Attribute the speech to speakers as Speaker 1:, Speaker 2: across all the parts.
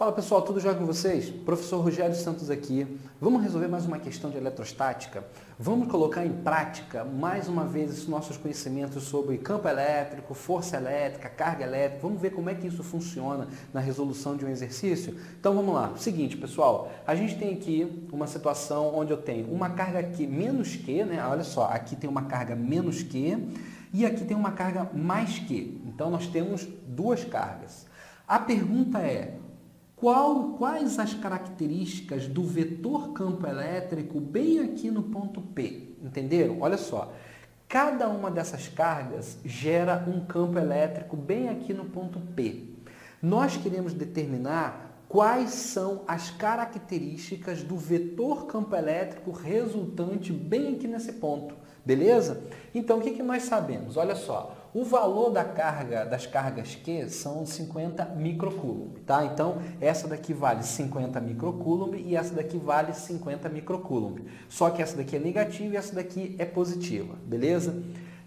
Speaker 1: Fala pessoal, tudo jóia com vocês? Professor Rogério Santos aqui. Vamos resolver mais uma questão de eletrostática? Vamos colocar em prática mais uma vez esses nossos conhecimentos sobre campo elétrico, força elétrica, carga elétrica. Vamos ver como é que isso funciona na resolução de um exercício? Então vamos lá. Seguinte pessoal, a gente tem aqui uma situação onde eu tenho uma carga Q menos Q, né? Olha só, aqui tem uma carga menos Q e aqui tem uma carga mais Q. Então nós temos duas cargas. A pergunta é: quais as características do vetor campo elétrico bem aqui no ponto P? Entenderam? Olha só, cada uma dessas cargas gera um campo elétrico bem aqui no ponto P. Nós queremos determinar quais são as características do vetor campo elétrico resultante bem aqui nesse ponto, beleza? Então, o que nós sabemos? Olha só, o valor das cargas Q são 50 microcoulomb, tá? Então, essa daqui vale 50 microcoulomb e essa daqui vale 50 microcoulomb. Só que essa daqui é negativa e essa daqui é positiva, beleza?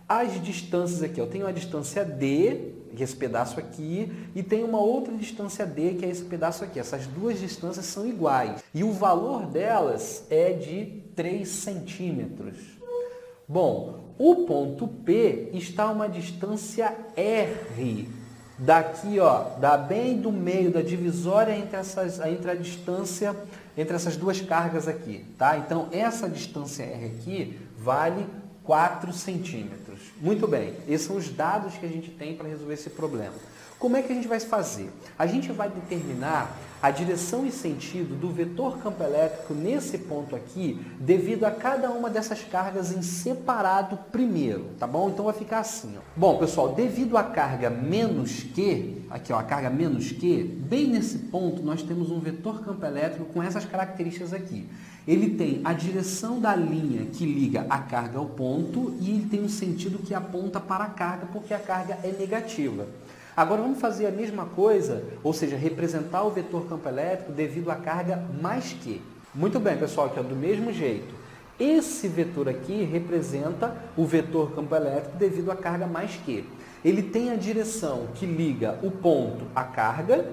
Speaker 1: As distâncias aqui, eu tenho a distância D, que é esse pedaço aqui, e tem uma outra distância D, que é esse pedaço aqui. Essas duas distâncias são iguais. E o valor delas é de 3 centímetros. Bom, o ponto P está a uma distância R. Daqui, ó, dá bem do meio da divisória entre a distância entre essas duas cargas aqui, tá? Então, essa distância R aqui vale 4 centímetros. Muito bem, esses são os dados que a gente tem para resolver esse problema. Como é que a gente vai fazer? A gente vai determinar a direção e sentido do vetor campo elétrico nesse ponto aqui, devido a cada uma dessas cargas em separado primeiro, tá bom? Então vai ficar assim, ó. Bom, pessoal, devido à carga menos Q, aqui ó, a carga menos Q, bem nesse ponto nós temos um vetor campo elétrico com essas características aqui. Ele tem a direção da linha que liga a carga ao ponto e ele tem um sentido que aponta para a carga, porque a carga é negativa. Agora vamos fazer a mesma coisa, ou seja, representar o vetor campo elétrico devido à carga mais Q. Muito bem, pessoal, aqui ó, do mesmo jeito. Esse vetor aqui representa o vetor campo elétrico devido à carga mais Q. Ele tem a direção que liga o ponto à carga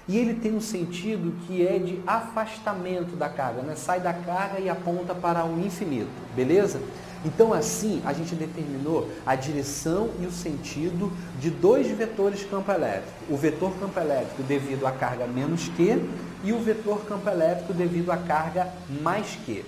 Speaker 1: e ele tem um sentido que é de afastamento da carga, né? Sai da carga e aponta para o infinito, beleza? Então, assim, a gente determinou a direção e o sentido de dois vetores campo elétrico. O vetor campo elétrico devido à carga menos Q e o vetor campo elétrico devido à carga mais Q.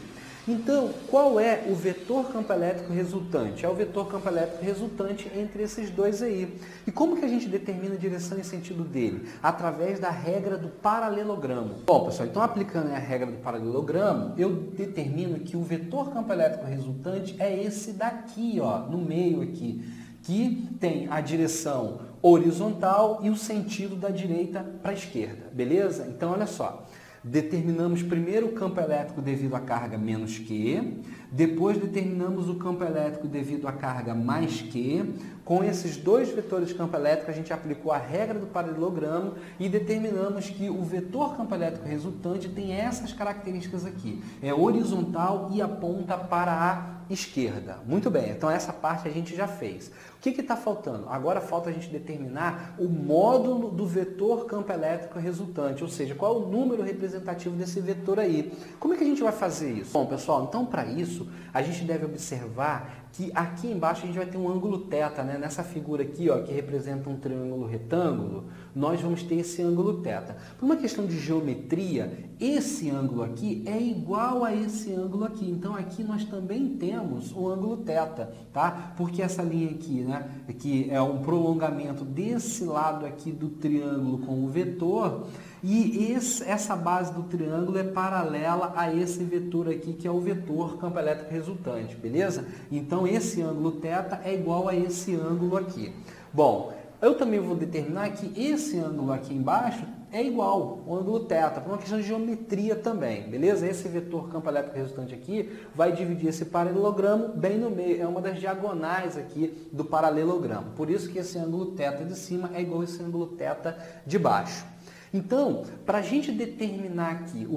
Speaker 1: Então, qual é o vetor campo elétrico resultante? É o vetor campo elétrico resultante entre esses dois aí. E como que a gente determina a direção e sentido dele? Através da regra do paralelogramo. Bom, pessoal, então aplicando a regra do paralelogramo, eu determino que o vetor campo elétrico resultante é esse daqui, ó, no meio aqui, que tem a direção horizontal e o sentido da direita para a esquerda, beleza? Então, olha só. Determinamos primeiro o campo elétrico devido à carga menos Q, depois determinamos o campo elétrico devido à carga mais Q. Com esses dois vetores de campo elétrico, a gente aplicou a regra do paralelogramo e determinamos que o vetor campo elétrico resultante tem essas características aqui. É horizontal e aponta para a esquerda. Muito bem, então essa parte a gente já fez. O que está faltando? Agora falta a gente determinar o módulo do vetor campo elétrico resultante, ou seja, qual é o número representativo desse vetor aí. Como é que a gente vai fazer isso? Bom, pessoal, então para isso a gente deve observar que aqui embaixo a gente vai ter um ângulo θ, né? Nessa figura aqui, ó, que representa um triângulo retângulo, nós vamos ter esse ângulo θ. Por uma questão de geometria, esse ângulo aqui é igual a esse ângulo aqui. Então aqui nós também temos o ângulo θ, tá? Porque essa linha aqui, né, que é um prolongamento desse lado aqui do triângulo com o vetor, e essa base do triângulo é paralela a esse vetor aqui, que é o vetor campo elétrico resultante, beleza? Então, esse ângulo θ é igual a esse ângulo aqui. Bom, eu também vou determinar que esse ângulo aqui embaixo é igual ao ângulo θ, por uma questão de geometria também, beleza? Esse vetor campo elétrico resultante aqui vai dividir esse paralelogramo bem no meio, é uma das diagonais aqui do paralelogramo. Por isso que esse ângulo θ de cima é igual a esse ângulo θ de baixo. Então, para a gente determinar aqui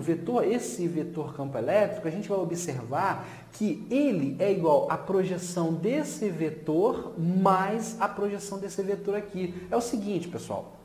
Speaker 1: esse vetor campo elétrico, a gente vai observar que ele é igual à projeção desse vetor mais a projeção desse vetor aqui. É o seguinte, pessoal.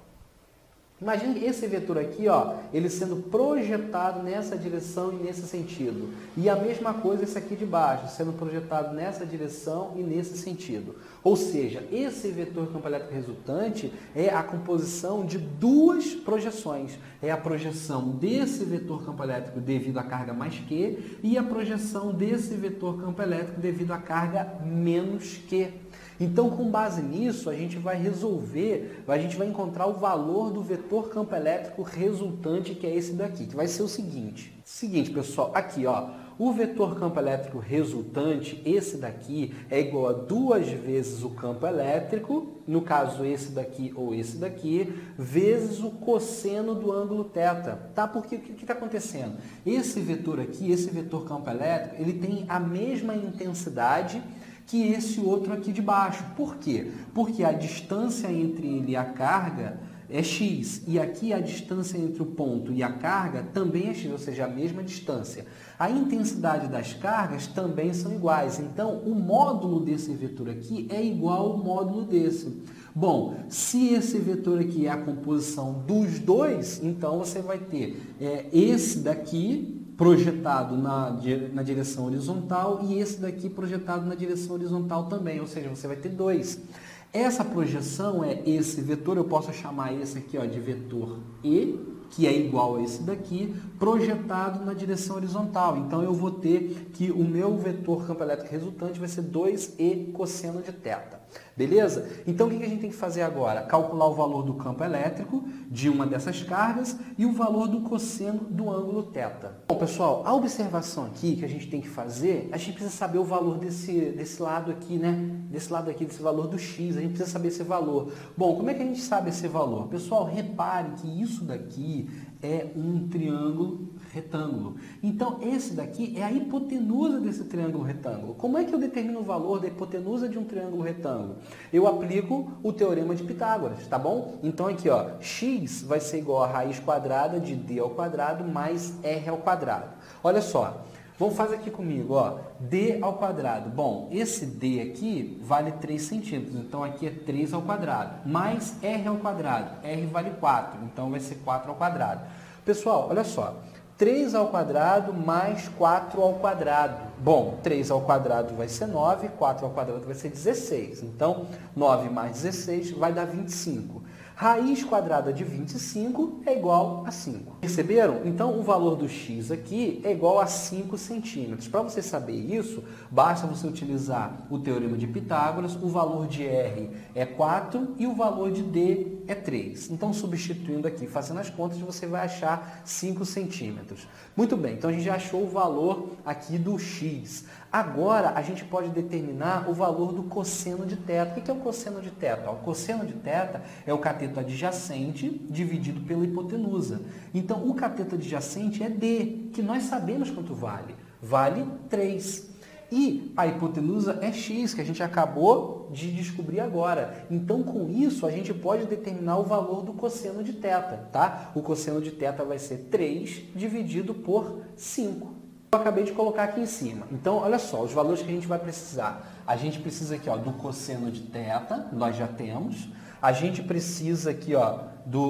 Speaker 1: Imagine esse vetor aqui, ó, ele sendo projetado nessa direção e nesse sentido. E a mesma coisa esse aqui de baixo, sendo projetado nessa direção e nesse sentido. Ou seja, esse vetor campo elétrico resultante é a composição de duas projeções. É a projeção desse vetor campo elétrico devido à carga mais Q e a projeção desse vetor campo elétrico devido à carga menos Q. Então, com base nisso, a gente vai resolver, a gente vai encontrar o valor do vetor campo elétrico resultante, que é esse daqui, que vai ser o seguinte. Seguinte, pessoal, aqui, ó, o vetor campo elétrico resultante, esse daqui, é igual a 2 vezes o campo elétrico, no caso esse daqui ou esse daqui, vezes o cosseno do ângulo θ, tá? Porque o que está acontecendo? Esse vetor aqui, esse vetor campo elétrico, ele tem a mesma intensidade que esse outro aqui de baixo. Por quê? Porque a distância entre ele e a carga é x, e aqui a distância entre o ponto e a carga também é x, ou seja, a mesma distância. A intensidade das cargas também são iguais, então o módulo desse vetor aqui é igual ao módulo desse. Bom, se esse vetor aqui é a composição dos dois, então você vai ter esse daqui projetado na direção horizontal e esse daqui projetado na direção horizontal também, ou seja, você vai ter dois. Essa projeção é esse vetor, eu posso chamar esse aqui, ó, de vetor E, que é igual a esse daqui, projetado na direção horizontal. Então, eu vou ter que o meu vetor campo elétrico resultante vai ser 2E cosseno de θ. Beleza? Então, o que a gente tem que fazer agora? Calcular o valor do campo elétrico de uma dessas cargas e o valor do cosseno do ângulo θ. Bom, pessoal, a observação aqui que a gente tem que fazer, a gente precisa saber o valor desse lado aqui, né? Desse lado aqui, desse valor do x, a gente precisa saber esse valor. Bom, como é que a gente sabe esse valor? Pessoal, repare que isso daqui é um triângulo retângulo. Então, esse daqui é a hipotenusa desse triângulo retângulo. Como é que eu determino o valor da hipotenusa de um triângulo retângulo? Eu aplico o teorema de Pitágoras, tá bom? Então, aqui, ó, x vai ser igual a raiz quadrada de d ao quadrado mais r ao quadrado. Olha só, vamos fazer aqui comigo, ó, d ao quadrado. Bom, esse d aqui vale 3 centímetros, então aqui é 3 ao quadrado, mais r ao quadrado, r vale 4, então vai ser 4 ao quadrado. Pessoal, olha só, 3 ao quadrado mais 4 ao quadrado. Bom, 3 ao quadrado vai ser 9, 4 ao quadrado vai ser 16. Então, 9 mais 16 vai dar 25. Raiz quadrada de 25 é igual a 5. Perceberam? Então, o valor do x aqui é igual a 5 centímetros. Para você saber isso, basta você utilizar o teorema de Pitágoras. O valor de R é 4 e o valor de D é 3. Então, substituindo aqui, fazendo as contas, você vai achar 5 centímetros. Muito bem, então a gente já achou o valor aqui do x. Agora, a gente pode determinar o valor do cosseno de θ. O que é o cosseno de θ? O cosseno de θ é o cateto adjacente dividido pela hipotenusa. Então, o cateto adjacente é D, que nós sabemos quanto vale. Vale 3. E a hipotenusa é x, que a gente acabou de descobrir agora. Então, com isso, a gente pode determinar o valor do cosseno de θ, tá? O cosseno de θ vai ser 3 dividido por 5. Eu acabei de colocar aqui em cima. Então, olha só, os valores que a gente vai precisar. A gente precisa aqui, ó, do cosseno de θ, nós já temos. A gente precisa aqui, ó,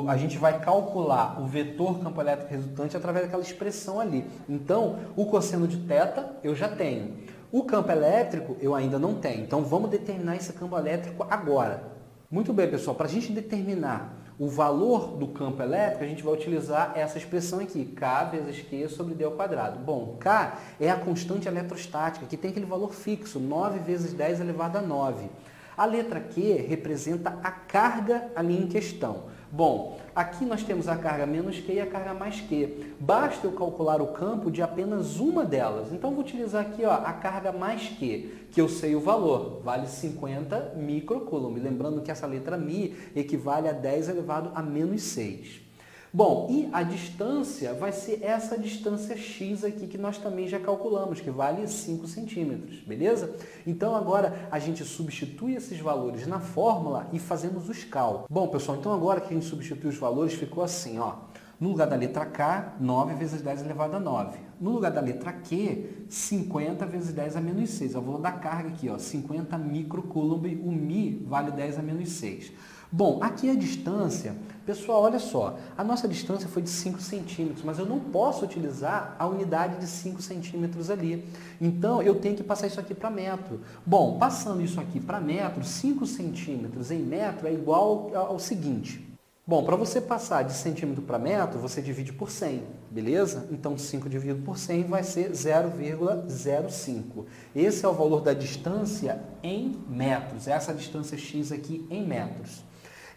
Speaker 1: a gente vai calcular o vetor campo elétrico resultante através daquela expressão ali. Então, o cosseno de θ eu já tenho. O campo elétrico eu ainda não tenho. Então, vamos determinar esse campo elétrico agora. Muito bem, pessoal. Para a gente determinar o valor do campo elétrico, a gente vai utilizar essa expressão aqui, K vezes Q sobre D ao quadrado. Bom, K é a constante eletrostática, que tem aquele valor fixo, 9 vezes 10 elevado a 9. A letra Q representa a carga ali em questão. Bom, aqui nós temos a carga menos Q e a carga mais Q. Basta eu calcular o campo de apenas uma delas. Então, vou utilizar aqui, ó, a carga mais Q, que eu sei o valor, vale 50 microcoulomb. Lembrando que essa letra Mi equivale a 10 elevado a menos 6. Bom, e a distância vai ser essa distância x aqui que nós também já calculamos, que vale 5 centímetros, beleza? Então agora a gente substitui esses valores na fórmula e fazemos os cálculos. Bom, pessoal, então agora que a gente substitui os valores, ficou assim, ó. No lugar da letra K, 9 vezes 10 elevado a 9. No lugar da letra Q, 50 vezes 10 a menos 6. Eu vou dar carga aqui, ó, 50 microcoulomb, o Mi vale 10 a menos 6. Bom, aqui a distância, pessoal, olha só, a nossa distância foi de 5 centímetros, mas eu não posso utilizar a unidade de 5 centímetros ali. Então, eu tenho que passar isso aqui para metro. Bom, passando isso aqui para metro, 5 centímetros em metro é igual ao seguinte. Bom, para você passar de centímetro para metro, você divide por 100, beleza? Então, 5 dividido por 100 vai ser 0,05. Esse é o valor da distância em metros, essa distância x aqui em metros.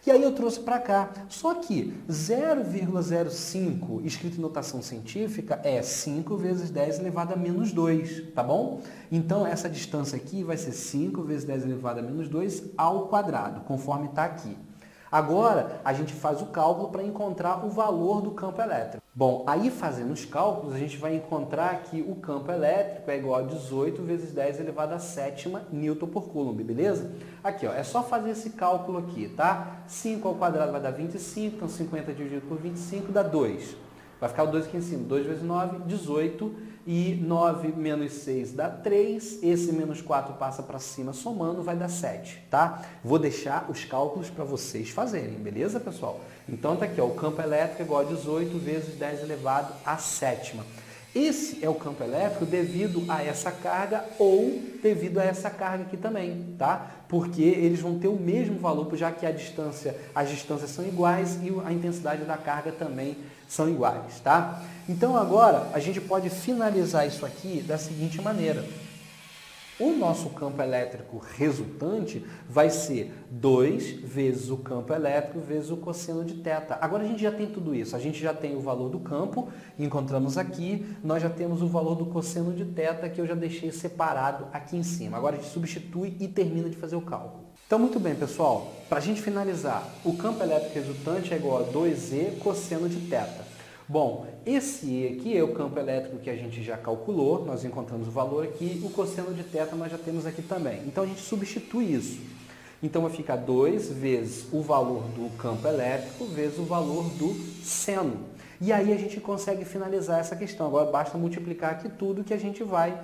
Speaker 1: E aí eu trouxe para cá, só que 0,05 escrito em notação científica é 5 vezes 10 elevado a menos 2, tá bom? Então essa distância aqui vai ser 5 vezes 10 elevado a menos 2 ao quadrado, conforme está aqui. Agora, a gente faz o cálculo para encontrar o valor do campo elétrico. Bom, aí fazendo os cálculos, a gente vai encontrar que o campo elétrico é igual a 18 vezes 10 elevado a 7ª Newton por Coulomb, beleza? Aqui, ó, é só fazer esse cálculo aqui, tá? 5 ao quadrado vai dar 25, então 50 dividido por 25 dá 2. Vai ficar o 2 aqui em cima, 2 vezes 9, 18, e 9 menos 6 dá 3, esse menos 4 passa para cima somando, vai dar 7, tá? Vou deixar os cálculos para vocês fazerem, beleza, pessoal? Então tá aqui, ó, o campo elétrico é igual a 18 vezes 10 elevado a 7ª. Esse é o campo elétrico devido a essa carga ou devido a essa carga aqui também, tá? Porque eles vão ter o mesmo valor, já que as distâncias são iguais e a intensidade da carga também são iguais, tá? Então agora a gente pode finalizar isso aqui da seguinte maneira. O nosso campo elétrico resultante vai ser 2 vezes o campo elétrico vezes o cosseno de θ. Agora a gente já tem tudo isso. A gente já tem o valor do campo, encontramos aqui. Nós já temos o valor do cosseno de θ, que eu já deixei separado aqui em cima. Agora a gente substitui e termina de fazer o cálculo. Então, muito bem, pessoal. Para a gente finalizar, o campo elétrico resultante é igual a 2E cosseno de θ. Bom, esse E aqui é o campo elétrico que a gente já calculou, nós encontramos o valor aqui, o cosseno de θ nós já temos aqui também. Então a gente substitui isso. Então vai ficar 2 vezes o valor do campo elétrico vezes o valor do seno. E aí a gente consegue finalizar essa questão. Agora basta multiplicar aqui tudo que a gente vai,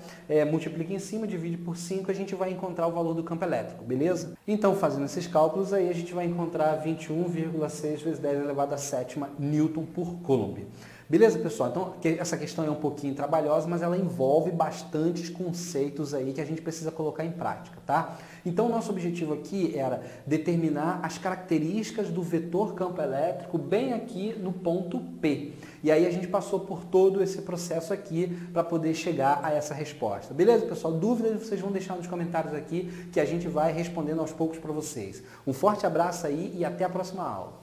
Speaker 1: multiplica em cima, divide por 5, a gente vai encontrar o valor do campo elétrico, beleza? Então fazendo esses cálculos aí a gente vai encontrar 21,6 vezes 10 elevado a 7ª Newton por Coulomb. Beleza, pessoal? Então, essa questão é um pouquinho trabalhosa, mas ela envolve bastantes conceitos aí que a gente precisa colocar em prática, tá? Então, o nosso objetivo aqui era determinar as características do vetor campo elétrico bem aqui no ponto P. E aí a gente passou por todo esse processo aqui para poder chegar a essa resposta. Beleza, pessoal? Dúvidas vocês vão deixar nos comentários aqui que a gente vai respondendo aos poucos para vocês. Um forte abraço aí e até a próxima aula.